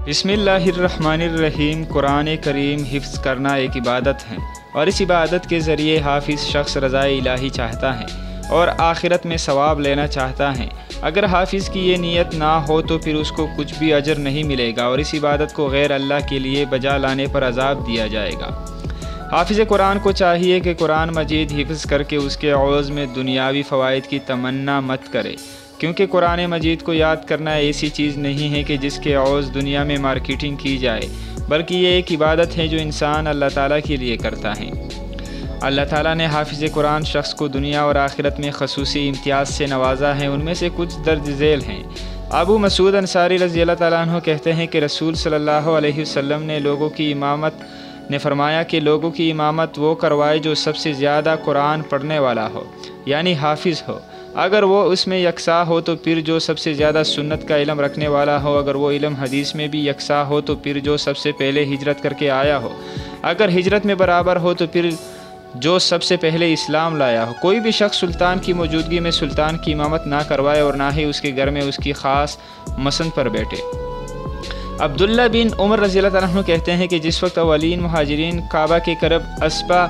بسم اللہ الرحمن الرحیم۔ قرآن کریم حفظ کرنا ایک عبادت ہے، اور اس عبادت کے ذریعے حافظ شخص رضائے الہی چاہتا ہے اور آخرت میں ثواب لینا چاہتا ہے۔ اگر حافظ کی یہ نیت نہ ہو تو پھر اس کو کچھ بھی اجر نہیں ملے گا، اور اس عبادت کو غیر اللہ کے لیے بجا لانے پر عذاب دیا جائے گا۔ حافظ قرآن کو چاہیے کہ قرآن مجید حفظ کر کے اس کے عوض میں دنیاوی فوائد کی تمنا مت کرے، کیونکہ قرآن مجید کو یاد کرنا ایسی چیز نہیں ہے کہ جس کے عوض دنیا میں مارکیٹنگ کی جائے، بلکہ یہ ایک عبادت ہے جو انسان اللہ تعالیٰ کے لیے کرتا ہے۔ اللہ تعالیٰ نے حافظ قرآن شخص کو دنیا اور آخرت میں خصوصی امتیاز سے نوازا ہے۔ ان میں سے کچھ درج ذیل ہیں۔ ابو مسعود انصاری رضی اللہ تعالیٰ عنہ کہتے ہیں کہ رسول صلی اللہ علیہ وسلم نے فرمایا کہ لوگوں کی امامت وہ کروائے جو سب سے زیادہ قرآن پڑھنے والا ہو، یعنی حافظ ہو۔ اگر وہ اس میں یکساں ہو تو پھر جو سب سے زیادہ سنت کا علم رکھنے والا ہو، اگر وہ علم حدیث میں بھی یکساں ہو تو پھر جو سب سے پہلے ہجرت کر کے آیا ہو، اگر ہجرت میں برابر ہو تو پھر جو سب سے پہلے اسلام لایا ہو۔ کوئی بھی شخص سلطان کی موجودگی میں سلطان کی امامت نہ کروائے اور نہ ہی اس کے گھر میں اس کی خاص مسند پر بیٹھے۔ عبداللہ بن عمر رضی اللہ عنہ کہتے ہیں کہ جس وقت اولین مہاجرین کعبہ کے قریب اسبا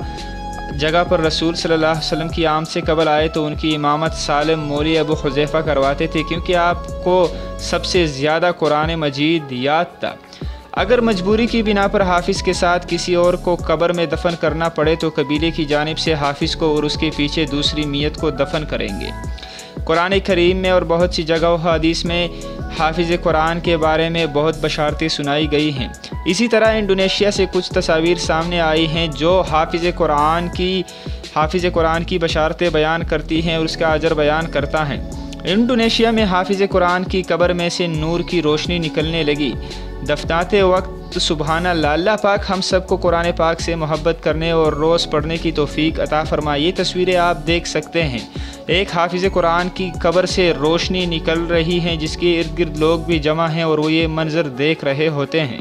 جگہ پر رسول صلی اللہ علیہ وسلم کی آمد سے قبل آئے تو ان کی امامت سالم مولی ابو حذیفہ کرواتے تھے، کیونکہ آپ کو سب سے زیادہ قرآن مجید یاد تھا۔ اگر مجبوری کی بنا پر حافظ کے ساتھ کسی اور کو قبر میں دفن کرنا پڑے تو قبیلے کی جانب سے حافظ کو اور اس کے پیچھے دوسری میت کو دفن کریں گے۔ قرآن کریم میں اور بہت سی جگہوں حدیث میں حافظ قرآن کے بارے میں بہت بشارتیں سنائی گئی ہیں۔ اسی طرح انڈونیشیا سے کچھ تصاویر سامنے آئی ہیں جو حافظ قرآن کی بشارتیں بیان کرتی ہیں اور اس کا اجر بیان کرتا ہے۔ انڈونیشیا میں حافظ قرآن کی قبر میں سے نور کی روشنی نکلنے لگی۔ دفناتے وقت سبحان اللہ، اللہ پاک ہم سب کو قرآن پاک سے محبت کرنے اور روز پڑھنے کی توفیق عطا فرمائے۔ یہ تصویریں آپ دیکھ سکتے ہیں، ایک حافظ قرآن کی قبر سے روشنی نکل رہی ہے جس کے ارد گرد لوگ بھی جمع ہیں اور وہ یہ منظر دیکھ رہے ہوتے ہیں۔